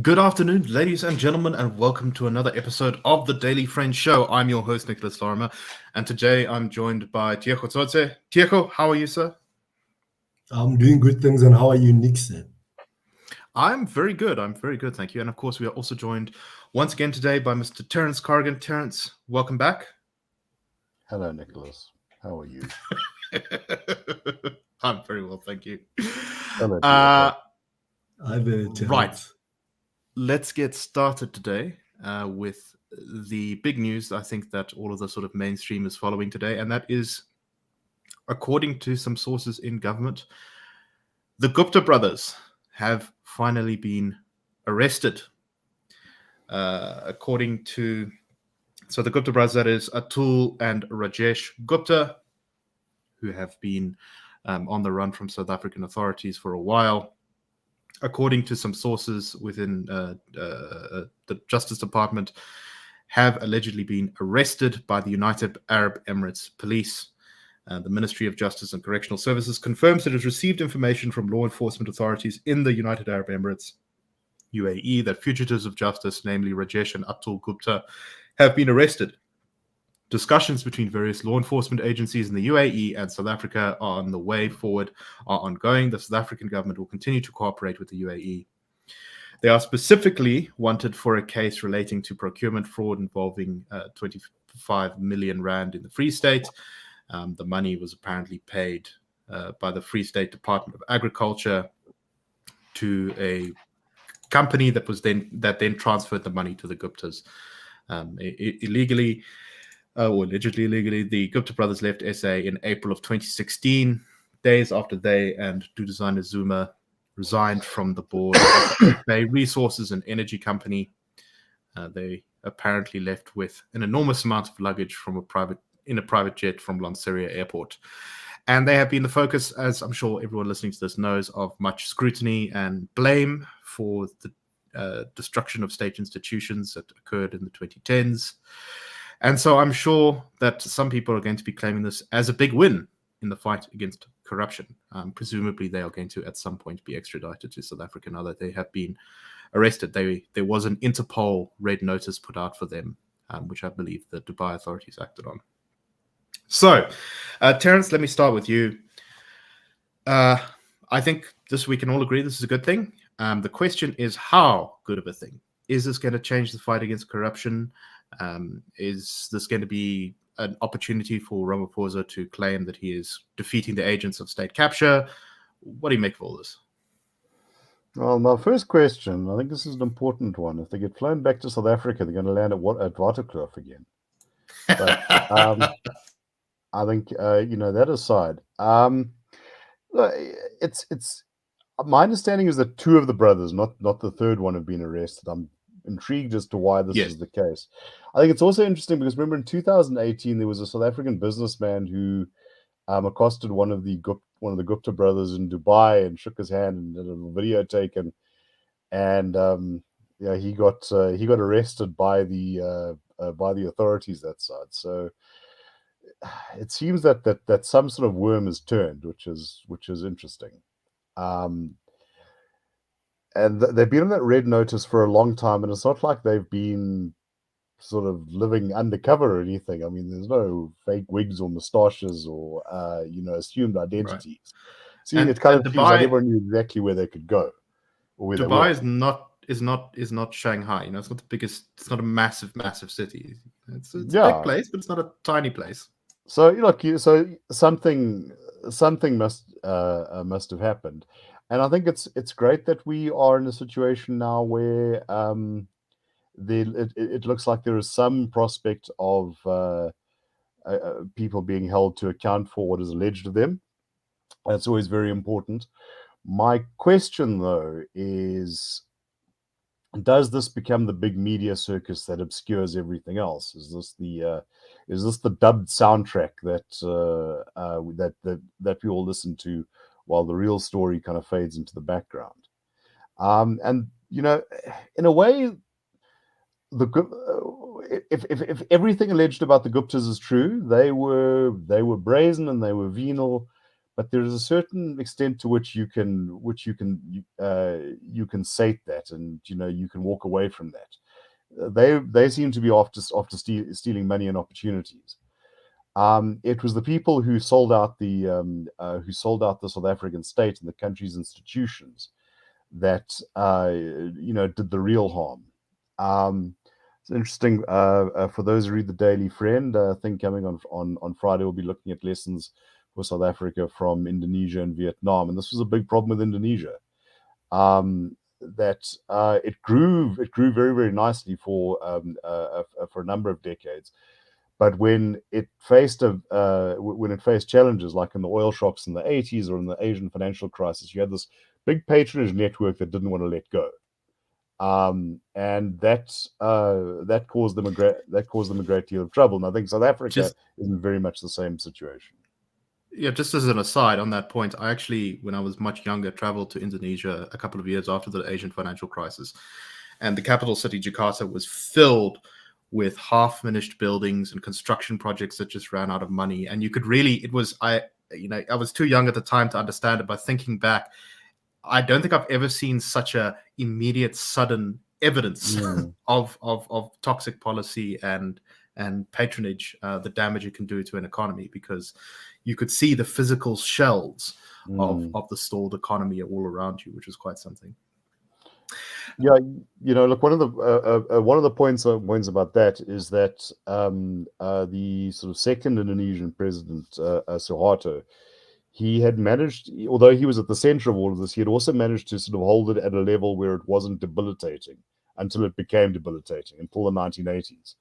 Good afternoon, ladies and gentlemen, and welcome to another episode of the Daily Friends Show. I'm your host, Nicholas Lorimer, and today I'm joined by Tiego Thotse. Tiego, how are you, sir? I'm doing good things, and how are you, Nick, sir? I'm very good. Thank you. And of course, we are also joined once again today by Mr. Terence Corrigan. Terence, welcome back. Hello, Nicholas. How are you? I'm very well, thank you. Hello, Tiego. Right. Let's get started today with the big news. I think that all of the sort of mainstream is following today, and that is, according to some sources in government, the Gupta brothers have finally been arrested. According to, so the Gupta brothers, that is Atul and Rajesh Gupta, who have been on the run from South African authorities for a while. According to some sources within the Justice Department, have allegedly been arrested by the United Arab Emirates Police. The Ministry of Justice and Correctional Services confirms it has received information from law enforcement authorities in the United Arab Emirates, UAE, that fugitives of justice, namely Rajesh and Atul Gupta, have been arrested. Discussions between various law enforcement agencies in the UAE and South Africa on the way forward are ongoing. The South African government will continue to cooperate with the UAE. They are specifically wanted for a case relating to procurement fraud involving 25 million rand in the Free State. The money was apparently paid by the Free State Department of Agriculture to a company that then transferred the money to the Guptas illegally. Or allegedly illegally. The Gupta brothers left SA in April of 2016, days after they and Duduzane Zuma resigned from the board of the Bay Resources and Energy Company. They apparently left with an enormous amount of luggage in a private jet from Lanseria Airport. And they have been the focus, as I'm sure everyone listening to this knows, of much scrutiny and blame for the destruction of state institutions that occurred in the 2010s. And so I'm sure that some people are going to be claiming this as a big win in the fight against corruption. Presumably, they are going to, at some point, be extradited to South Africa now that they have been arrested. There was an Interpol red notice put out for them, which I believe the Dubai authorities acted on. So, Terence, let me start with you. I think we can all agree this is a good thing. The question is, how good of a thing? Is this going to change the fight against corruption? Is this going to be an opportunity for Ramaphosa to claim that he is defeating the agents of state capture? What do you make of all this? Well, my first question, I think this is an important one. If they get flown back to South Africa, they're going to land at Waterkloof again. But I think, that aside, it's my understanding is that two of the brothers, not the third one, have been arrested. I'm intrigued as to why this is the case. I think it's also interesting because remember in 2018 there was a South African businessman who accosted one of the Gupta brothers in Dubai and shook his hand and did a little video taken, and he got arrested by the authorities that side. So it seems that some sort of worm has turned, which is interesting. And they've been on that red notice for a long time, and it's not like they've been sort of living undercover or anything. I mean, there's no fake wigs or moustaches or assumed identities. Right. See, it kind of seems like everyone knew exactly where they could go. Or where Dubai is not Shanghai. It's not the biggest. It's not a massive city. It's a big place, but it's not a tiny place. So something must have happened. And I think it's great that we are in a situation now where it looks like there is some prospect of people being held to account for what is alleged of them. That's always very important. My question, though, is, does this become the big media circus that obscures everything else? Is this the dubbed soundtrack that we all listen to while the real story kind of fades into the background? And in a way, if everything alleged about the Guptas is true, they were brazen and they were venal, but there is a certain extent to which you can sate that, and you can walk away from that. They seem to be after stealing money and opportunities. It was the people who sold out the South African state and the country's institutions that did the real harm. It's interesting for those who read the Daily Friend. I think coming on Friday, we'll be looking at lessons for South Africa from Indonesia and Vietnam, and this was a big problem with Indonesia. That it grew very, very nicely for a number of decades, but when it faced challenges like in the oil shocks in the 80s or in the Asian financial crisis, you had this big patronage network that didn't want to let go, and that caused them a great deal of trouble. And I think South Africa is in very much the same situation. Yeah, just as an aside on that point, I actually, when I was much younger, traveled to Indonesia a couple of years after the Asian financial crisis, and the capital city, Jakarta, was filled with half-finished buildings and construction projects that just ran out of money. And you could really, I was too young at the time to understand it, but thinking back, I don't think I've ever seen such a immediate, sudden evidence of toxic policy and patronage, the damage it can do to an economy, because you could see the physical shells of the stalled economy all around you, which is quite something. Yeah, look, one of the points about that is that the sort of second Indonesian president, Suharto, he had managed, although he was at the center of all of this, he had also managed to sort of hold it at a level where it wasn't debilitating until it became debilitating, until the 1980s.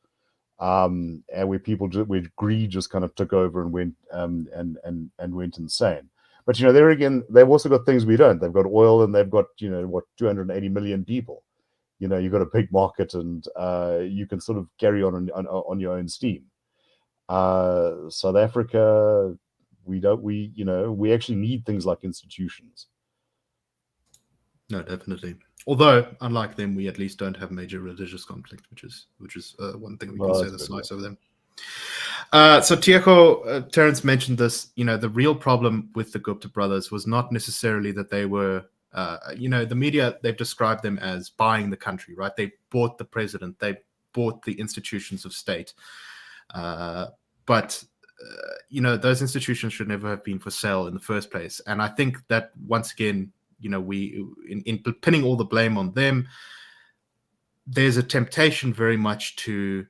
And where greed just kind of took over and went went insane. But there again, they've also got things we don't. They've got oil, and they've got 280 million people. You've got a big market, and you can sort of carry on your own steam. South Africa, we actually need things like institutions. No, definitely. Although, unlike them, we at least don't have major religious conflict, which is one thing we can say that's nice over them. So Tiego, Terence mentioned this. The real problem with the Gupta brothers was not necessarily that they were, the media, they've described them as buying the country, right? They bought the president, they bought the institutions of state. But those institutions should never have been for sale in the first place. And I think that once again, we in pinning all the blame on them, there's a temptation very much to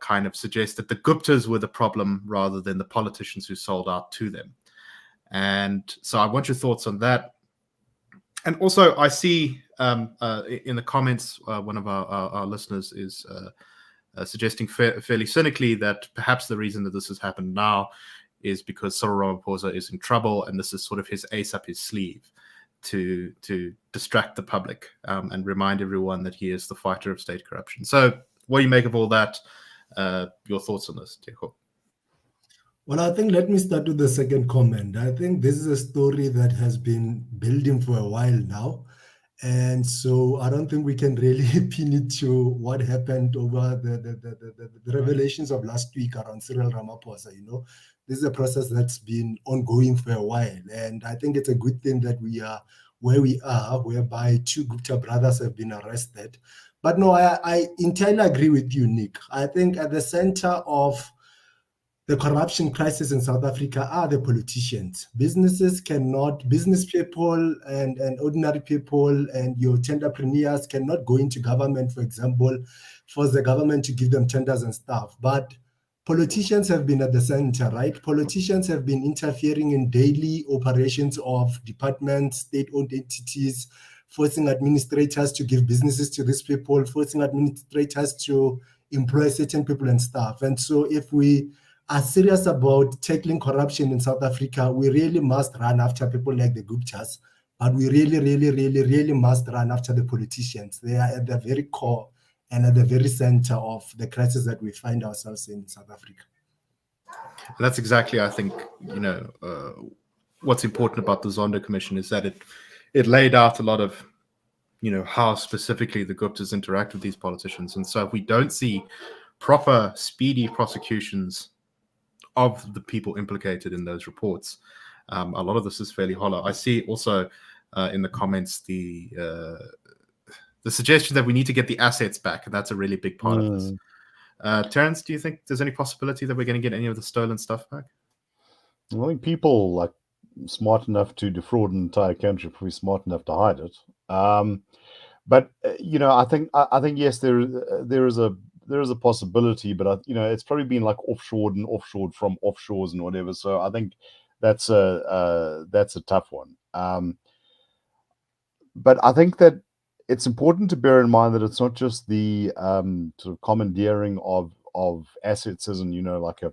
kind of suggest that the Guptas were the problem rather than the politicians who sold out to them. And so I want your thoughts on that. And also, I see in the comments, one of our listeners is suggesting fairly cynically that perhaps the reason that this has happened now is because Cyril Ramaphosa is in trouble, and this is sort of his ace up his sleeve to distract the public and remind everyone that he is the fighter of state corruption. So what do you make of all that? Your thoughts on this, Tiego? Well, I think let me start with the second comment. I think this is a story that has been building for a while now. And so I don't think we can really pin it to what happened over the revelations of last week around Cyril Ramaphosa. This is a process that's been ongoing for a while. And I think it's a good thing that we are where we are, whereby 2 Gupta brothers have been arrested. But no, I entirely agree with you, Nick. I think at the center of the corruption crisis in South Africa are the politicians. Business people and ordinary people and your entrepreneurs cannot go into government, for example, for the government to give them tenders and stuff. But politicians have been at the center, right? Politicians have been interfering in daily operations of departments, state-owned entities, forcing administrators to give businesses to these people, forcing administrators to employ certain people and stuff. And so if we are serious about tackling corruption in South Africa, we really must run after people like the Guptas, but we really, really, really, really must run after the politicians. They are at the very core and at the very center of the crisis that we find ourselves in South Africa. That's exactly, I think, what's important about the Zondo Commission is that it laid out a lot of how specifically the Guptas interact with these politicians. And so if we don't see proper, speedy prosecutions of the people implicated in those reports, a lot of this is fairly hollow. I see also in the comments the suggestion that we need to get the assets back, and that's a really big part of this. Terence, do you think there's any possibility that we're going to get any of the stolen stuff back? I think people like smart enough to defraud an entire country are probably smart enough to hide it. But I think yes, there is a possibility, but it's probably been like offshored from offshores and whatever. So I think that's a tough one. But I think that it's important to bear in mind that it's not just the sort of commandeering of assets, isn't like a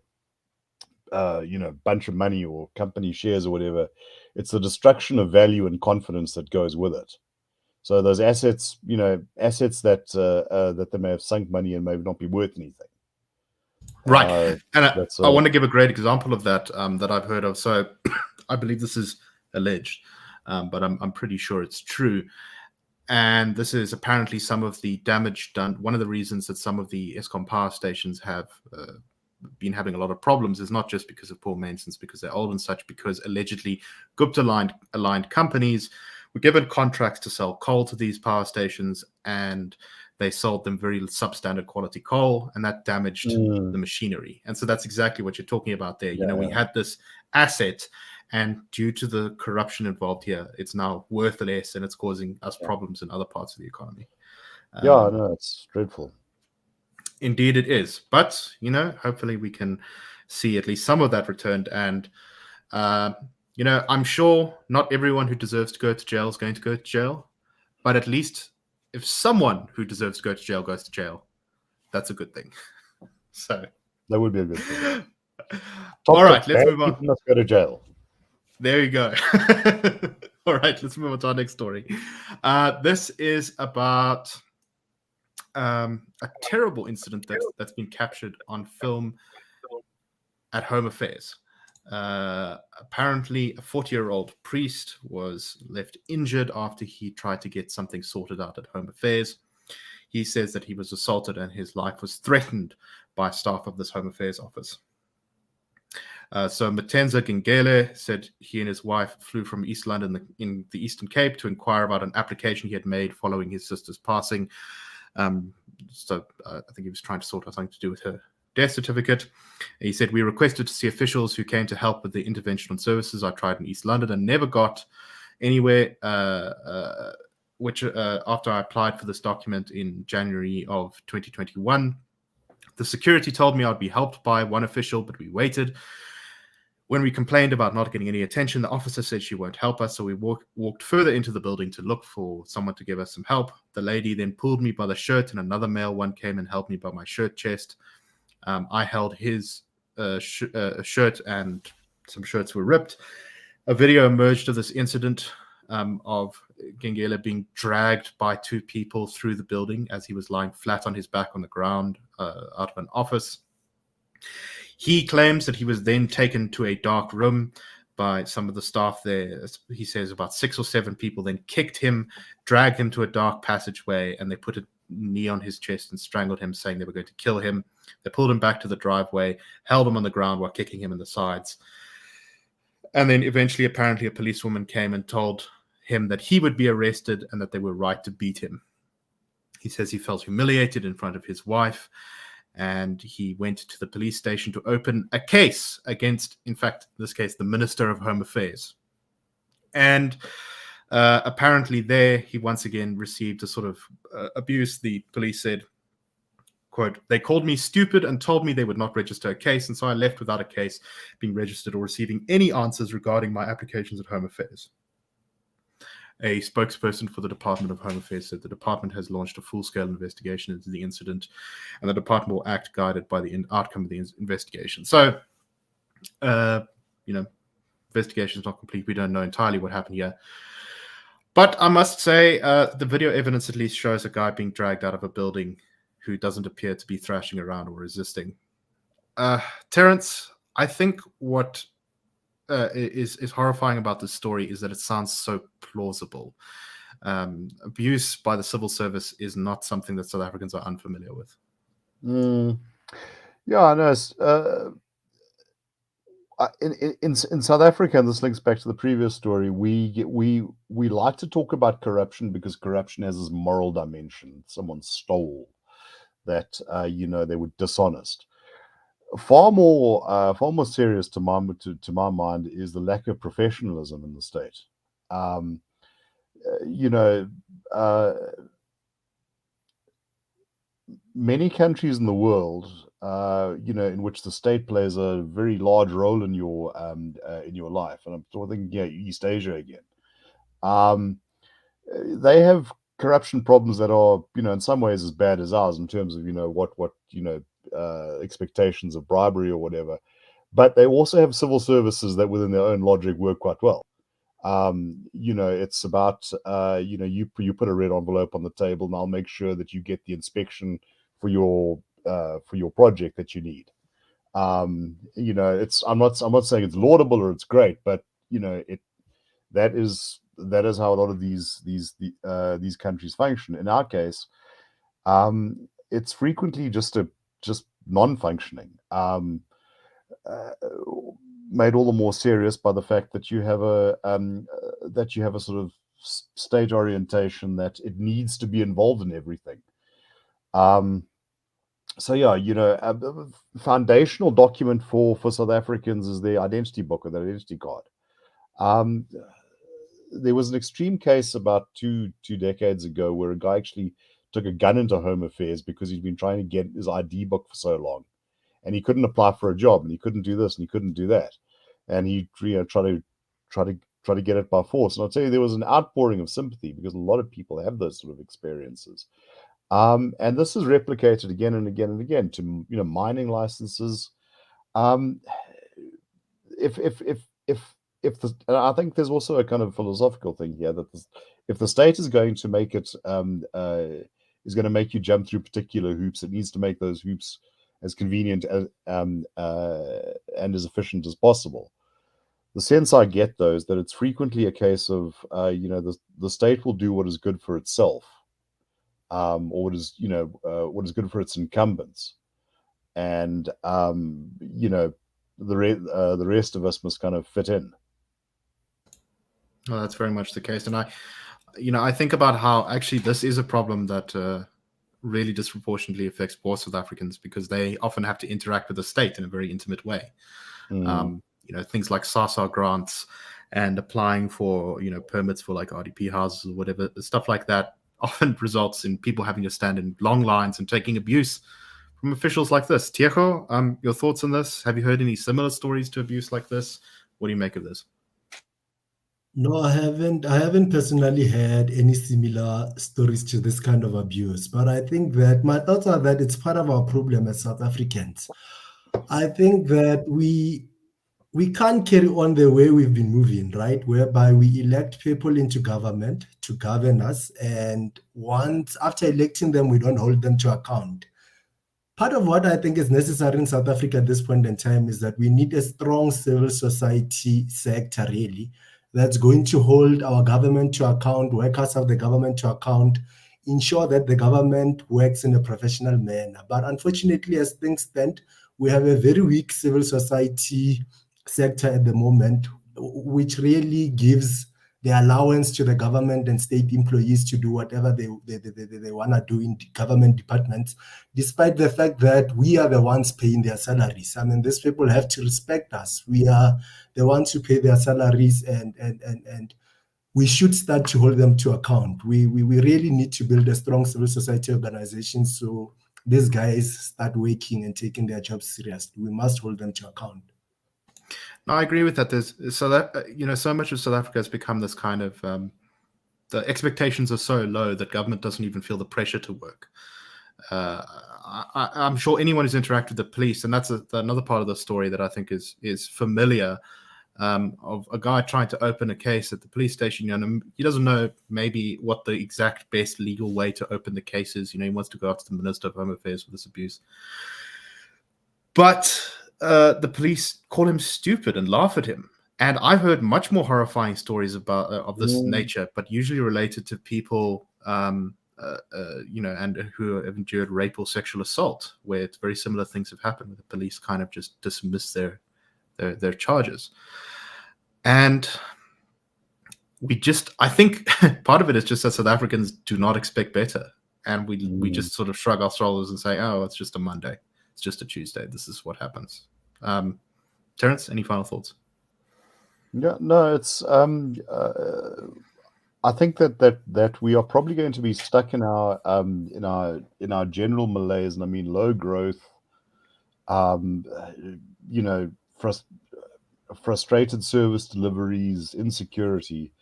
bunch of money or company shares or whatever. It's the destruction of value and confidence that goes with it. So those assets, assets that they may have sunk money and may not be worth anything. Right. And I want to give a great example of that that I've heard of. So I believe this is alleged, but I'm pretty sure it's true. And this is apparently some of the damage done. One of the reasons that some of the Eskom power stations have been having a lot of problems is not just because of poor maintenance, because they're old and such, because allegedly Gupta-aligned companies were given contracts to sell coal to these power stations, and they sold them very substandard quality coal, and that damaged the machinery. And so that's exactly what you're talking about there. We had this asset, and due to the corruption involved here, it's now worth less, and it's causing us problems in other parts of the economy. No, it's dreadful. Indeed it is. But, hopefully we can see at least some of that returned. And, I'm sure not everyone who deserves to go to jail is going to go to jail. But at least if someone who deserves to go to jail goes to jail, that's a good thing. So that would be a good thing. All right, let's move on. Let's go to jail. There you go. All right, let's move on to our next story. This is about a terrible incident that's been captured on film at Home Affairs. Apparently, a 40-year-old priest was left injured after he tried to get something sorted out at Home Affairs. He says that he was assaulted and his life was threatened by staff of this Home Affairs office. So Matenza Gingele said he and his wife flew from East London in the Eastern Cape to inquire about an application he had made following his sister's passing. I think he was trying to sort out something to do with her death certificate. He said, "We requested to see officials who came to help with the intervention on services I tried in East London and never got anywhere, which after I applied for this document in January of 2021. The security told me I'd be helped by one official, but we waited. When we complained about not getting any attention, the officer said she won't help us, so we walked further into the building to look for someone to give us some help. The lady then pulled me by the shirt, and another male one came and helped me by my shirt chest. I held his shirt, and some shirts were ripped. A video emerged of this incident of Gingele being dragged by two people through the building as he was lying flat on his back on the ground out of an office. He claims that he was then taken to a dark room by some of the staff there. He says about 6 or 7 people then kicked him, dragged him to a dark passageway, and they put a knee on his chest and strangled him, saying they were going to kill him. They pulled him back to the driveway, held him on the ground while kicking him in the sides. And then eventually, apparently, a policewoman came and told him that he would be arrested and that they were right to beat him. He says he felt humiliated in front of his wife, and he went to the police station to open a case against, in fact, in this case, the Minister of Home Affairs. And apparently there, he once again received a sort of abuse. The police said, quote, "They called me stupid and told me they would not register a case, and so I left without a case being registered or receiving any answers regarding my applications at Home Affairs." A spokesperson for the Department of Home Affairs said the department has launched a full-scale investigation into the incident, and the department will act guided by the outcome of the investigation. So, investigation is not complete. We don't know entirely what happened here. But I must say, the video evidence at least shows a guy being dragged out of a building who doesn't appear to be thrashing around or resisting. Terence, I think what is horrifying about this story is that it sounds so plausible. abuse by the civil service is not something that South Africans are unfamiliar with. Yeah, I know. In South Africa, and this links back to the previous story, we like to talk about corruption because corruption has this moral dimension. Someone stole that, they were dishonest. Far more serious to my mind is the lack of professionalism in the state. Many countries in the world, in which the state plays a very large role in your life, and I'm talking East Asia again. They have corruption problems that are, in some ways as bad as ours in terms of, what expectations of bribery or whatever. But they also have civil services that within their own logic work quite well. It's about, you put a red envelope on the table and I'll make sure that you get the inspection for your project that you need. I'm not saying it's laudable or it's great, but that is how a lot of these countries function. In our case, it's frequently just non-functioning. Made all the more serious by the fact that you have a sort of state orientation that it needs to be involved in everything. A foundational document for South Africans is their identity book or their identity card. There was an extreme case about two decades ago where a guy actually took a gun into Home Affairs because he'd been trying to get his ID book for so long, and he couldn't apply for a job, and he couldn't do this, and he couldn't do that, and he tried to get it by force. And I'll tell you, there was an outpouring of sympathy because a lot of people have those sort of experiences. And this is replicated again and again and again to mining licenses. And I think there's also a kind of philosophical thing here that if the state is going to make it is going to make you jump through particular hoops, it needs to make those hoops as convenient and as efficient as possible. The sense I get, though, is that it's frequently a case of the state will do what is good for itself, or what is good for its incumbents, and the rest of us must kind of fit in. Well, that's very much the case, and I think about how actually this is a problem that really disproportionately affects poor South Africans because they often have to interact with the state in a very intimate way. Things like SASA grants and applying for permits for like RDP houses or whatever, stuff like that often results in people having to stand in long lines and taking abuse from officials like this. Tiego, your thoughts on this? Have you heard any similar stories to abuse like this? What do you make of this? No, I haven't personally had any similar stories to this kind of abuse, but I think that my thoughts are that it's part of our problem as South Africans. I think that we can't carry on the way we've been moving, right? Whereby we elect people into government to govern us, and once after electing them, we don't hold them to account. Part of what I think is necessary in South Africa at this point in time is that we need a strong civil society sector, really, that's going to hold our government to account, workers of the government to account, ensure that the government works in a professional manner. But unfortunately, as things stand, we have a very weak civil society sector at the moment, which really gives the allowance to the government and state employees to do whatever they want to do in government departments, despite the fact that we are the ones paying their salaries. I mean, these people have to respect us. We are the ones who pay their salaries, and we should start to hold them to account. We really need to build a strong civil society organization so these guys start working and taking their jobs seriously. We must hold them to account. No, I agree with that. So much of South Africa has become this kind of the expectations are so low that government doesn't even feel the pressure to work. I'm sure anyone who's interacted with the police, and that's another part of the story that I think is familiar, of a guy trying to open a case at the police station, and he doesn't know maybe what the exact best legal way to open the case is. He wants to go up to the Minister of Home Affairs for this abuse, but the police call him stupid and laugh at him. And I've heard much more horrifying stories about of this nature, but usually related to people, and who have endured rape or sexual assault, where it's very similar things have happened, where the police kind of just dismiss their charges. And I think part of it is just that South Africans do not expect better, and we just sort of shrug our shoulders and say, "Oh, it's just a Monday, it's just a Tuesday. This is what happens." Terence, any final thoughts? Yeah, no, it's I think that we are probably going to be stuck in our general malaise, and I mean low growth, frustrated service deliveries, insecurity,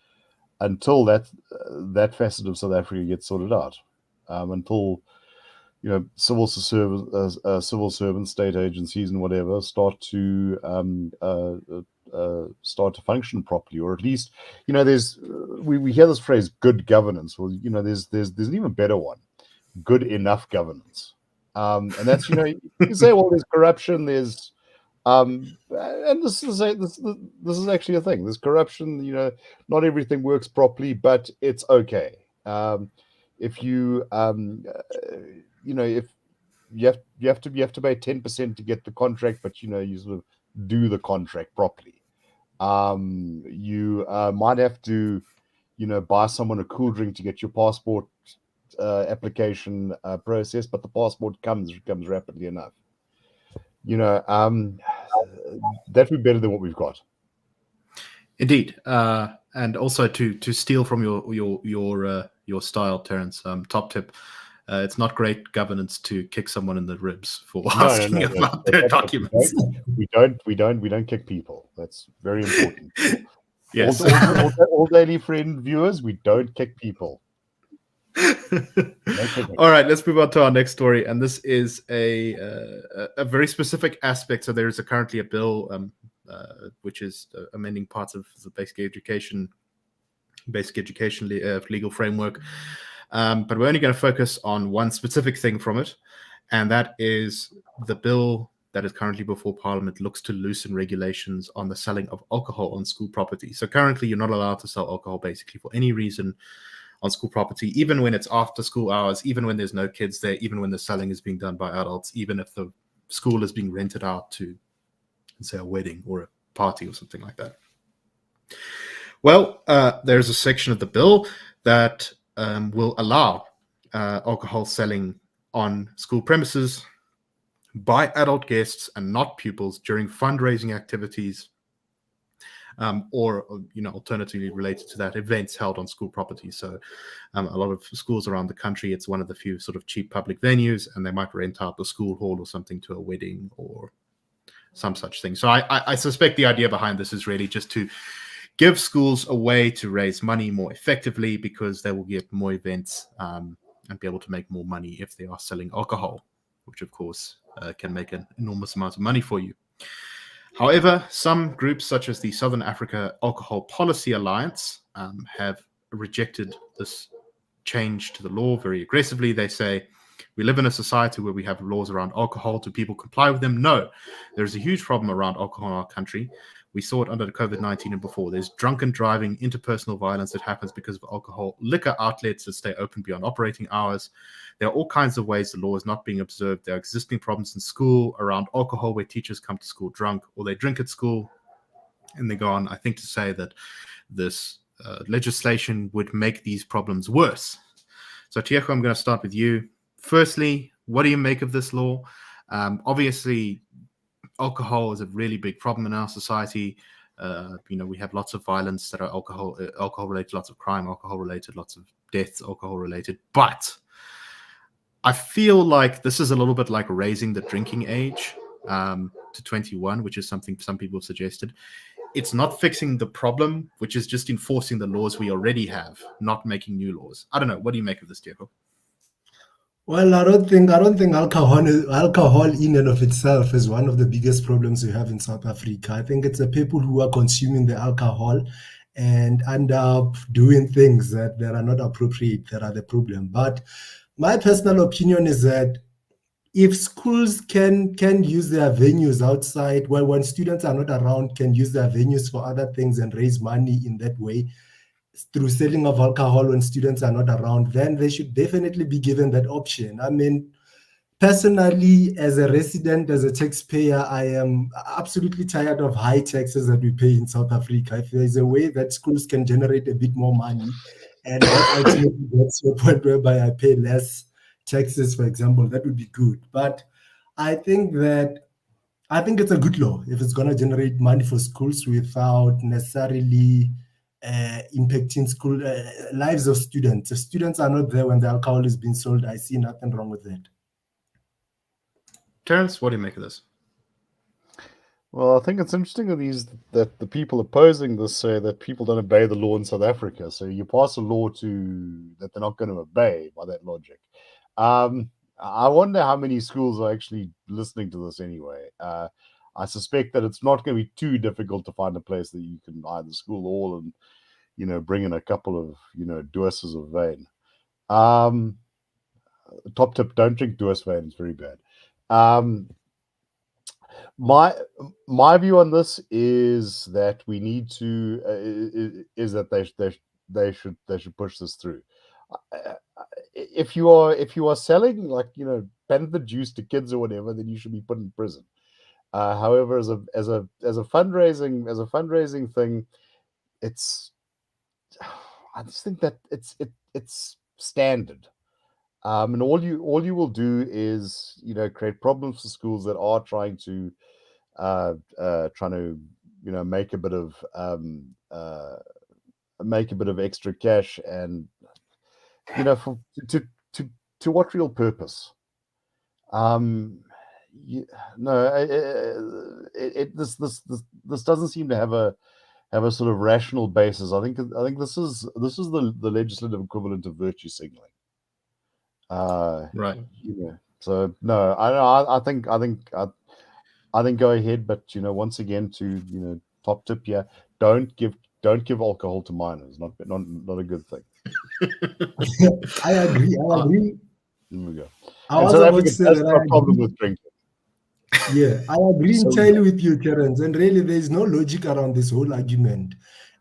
until that facet of South Africa gets sorted out, until civil servants, state agencies, and whatever start to function properly, or at least there's we hear this phrase "good governance." Well, there's an even better one: good enough governance. And that's you say, well, there's corruption, there's and this is actually a thing. There's corruption. Not everything works properly, but it's okay. If you if you have to pay 10% to get the contract, but you sort of do the contract properly. You might have to buy someone a cool drink to get your passport application processed, but the passport comes rapidly enough. That would be better than what we've got. Indeed, and also to steal from your style, Terence. Top tip: it's not great governance to kick someone in the ribs for asking about their documents. We don't kick people. That's very important. Yes, all daily friend viewers, we don't kick people. All right, let's move on to our next story, and this is a very specific aspect. So there is currently a bill which is amending parts of the basic education legal framework, but we're only going to focus on one specific thing from it, and that is the bill that is currently before Parliament looks to loosen regulations on the selling of alcohol on school property. So currently, you're not allowed to sell alcohol basically for any reason on school property, even when it's after school hours, even when there's no kids there, even when the selling is being done by adults, even if the school is being rented out to, say, a wedding or a party or something like that. Well, there's a section of the bill that will allow alcohol selling on school premises by adult guests and not pupils during fundraising activities, or alternatively related to that, events held on school property. So a lot of schools around the country, it's one of the few sort of cheap public venues, and they might rent out the school hall or something to a wedding or some such thing. So I suspect the idea behind this is really just to give schools a way to raise money more effectively, because they will get more events and be able to make more money if they are selling alcohol, which of course can make an enormous amount of money for you. However, some groups such as the Southern Africa Alcohol Policy Alliance have rejected this change to the law very aggressively. They say, we live in a society where we have laws around alcohol. Do people comply with them? No. There's a huge problem around alcohol in our country. We saw it under the COVID-19 and before. There's drunken driving, interpersonal violence that happens because of alcohol, liquor outlets that stay open beyond operating hours. There are all kinds of ways the law is not being observed. There are existing problems in school around alcohol, where teachers come to school drunk or they drink at school. And they go on, I think, to say that this legislation would make these problems worse. So, Tiego, I'm going to start with you. Firstly, what do you make of this law? Obviously, alcohol is a really big problem in our society. We have lots of violence that are alcohol related, lots of crime, alcohol related, lots of deaths, alcohol related. But I feel like this is a little bit like raising the drinking age to 21, which is something some people have suggested. It's not fixing the problem, which is just enforcing the laws we already have, not making new laws. I don't know. What do you make of this, Tiego? Well, I don't think alcohol in and of itself is one of the biggest problems we have in South Africa. I think it's the people who are consuming the alcohol and end up doing things that are not appropriate that are the problem. But my personal opinion is that if schools can use their venues outside, well, when students are not around, can use their venues for other things and raise money in that way through selling of alcohol when students are not around, then they should definitely be given that option. I mean, personally, as a resident, as a taxpayer, I am absolutely tired of high taxes that we pay in South Africa. If there's a way that schools can generate a bit more money, and that ultimately gets to a point whereby I pay less taxes, for example, that would be good. But I think it's a good law if it's going to generate money for schools without necessarily impacting school lives of students. If students are not there when the alcohol is being sold, I see nothing wrong with that. Terence, what do you make of this? Well, I think it's interesting that the people opposing this say that people don't obey the law in South Africa. So you pass a law that they're not going to obey by that logic. I wonder how many schools are actually listening to this anyway. I suspect that it's not going to be too difficult to find a place that you can either school all and bring in a couple of doses of vein. Top tip: don't drink Duos vein; it's very bad. My view on this is that we need to is that they should push this through. If you are selling pen the juice to kids or whatever, then you should be put in prison. However, as a fundraising thing, I just think that it's standard. And all you will do is create problems for schools that are trying to make a bit of extra cash, and to what real purpose? This doesn't seem to have a sort of rational basis. I think this is the legislative equivalent of virtue signaling. Right. So no, I think go ahead, but once again, to top tip here, don't give alcohol to minors. Not a good thing. I agree. There we go. I was about to say that a problem with drinking. Yeah, I agree entirely with you, Terence. And really, there is no logic around this whole argument.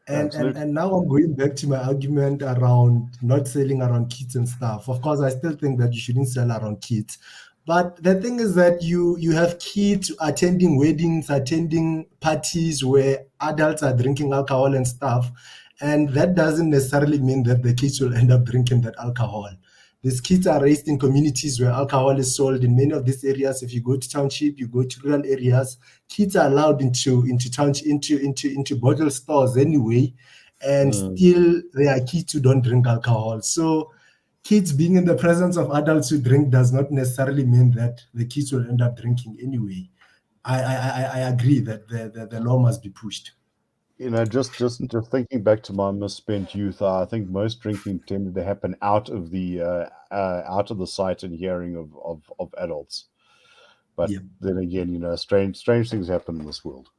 And now I'm going back to my argument around not selling around kids and stuff. Of course, I still think that you shouldn't sell around kids. But the thing is that you have kids attending weddings, attending parties where adults are drinking alcohol and stuff. And that doesn't necessarily mean that the kids will end up drinking that alcohol. These kids are raised in communities where alcohol is sold. In many of these areas, if you go to township, you go to rural areas, kids are allowed into bottle stores anyway, and still there are kids who don't drink alcohol. So kids being in the presence of adults who drink does not necessarily mean that the kids will end up drinking anyway. I agree that the law must be pushed. Just thinking back to my misspent youth, I think most drinking tended to happen out of the sight and hearing of adults. But then again, strange things happen in this world.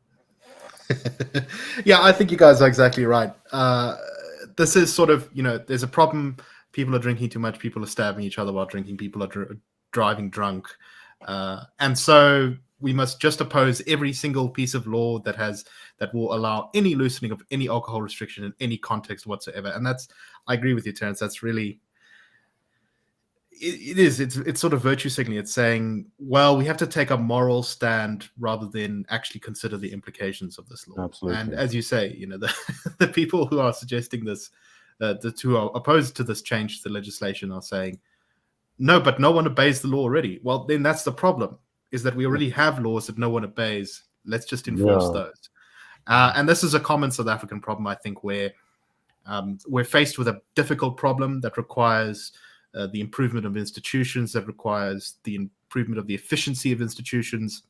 Yeah, I think you guys are exactly right. This is sort of, there's a problem. People are drinking too much. People are stabbing each other while drinking. People are driving drunk. And so we must just oppose every single piece of law that will allow any loosening of any alcohol restriction in any context whatsoever. And I agree with you, Terence. That's really, it's sort of virtue signaling. It's saying, well, we have to take a moral stand rather than actually consider the implications of this law. Absolutely. And as you say, the people who are suggesting this, who are opposed to this change to the legislation, are saying, no, but no one obeys the law already. Well, then that's the problem, is that we already have laws that no one obeys. Let's just enforce those. And this is a common South African problem, I think, where we're faced with a difficult problem that requires the improvement of institutions, that requires the improvement of the efficiency of institutions.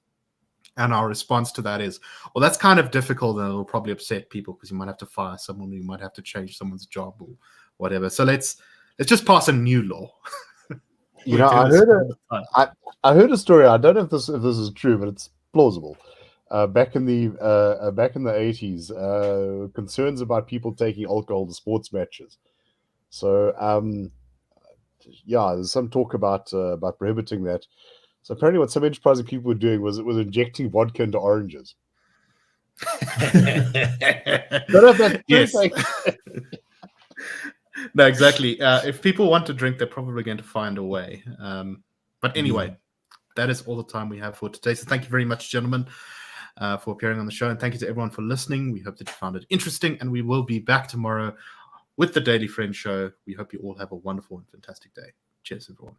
And our response to that is, well, that's kind of difficult, and it'll probably upset people because you might have to fire someone, or you might have to change someone's job or whatever. So let's just pass a new law. I heard a story. I don't know if this is true, but it's plausible. Back in the 80s, concerns about people taking alcohol to sports matches. So there's some talk about prohibiting that. So apparently, what some enterprising people were doing was injecting vodka into oranges. Yes. No, exactly. If people want to drink, they're probably going to find a way. But anyway, that is all the time we have for today. So thank you very much, gentlemen, for appearing on the show. And thank you to everyone for listening. We hope that you found it interesting. And we will be back tomorrow with the Daily Friend Show. We hope you all have a wonderful and fantastic day. Cheers, everyone.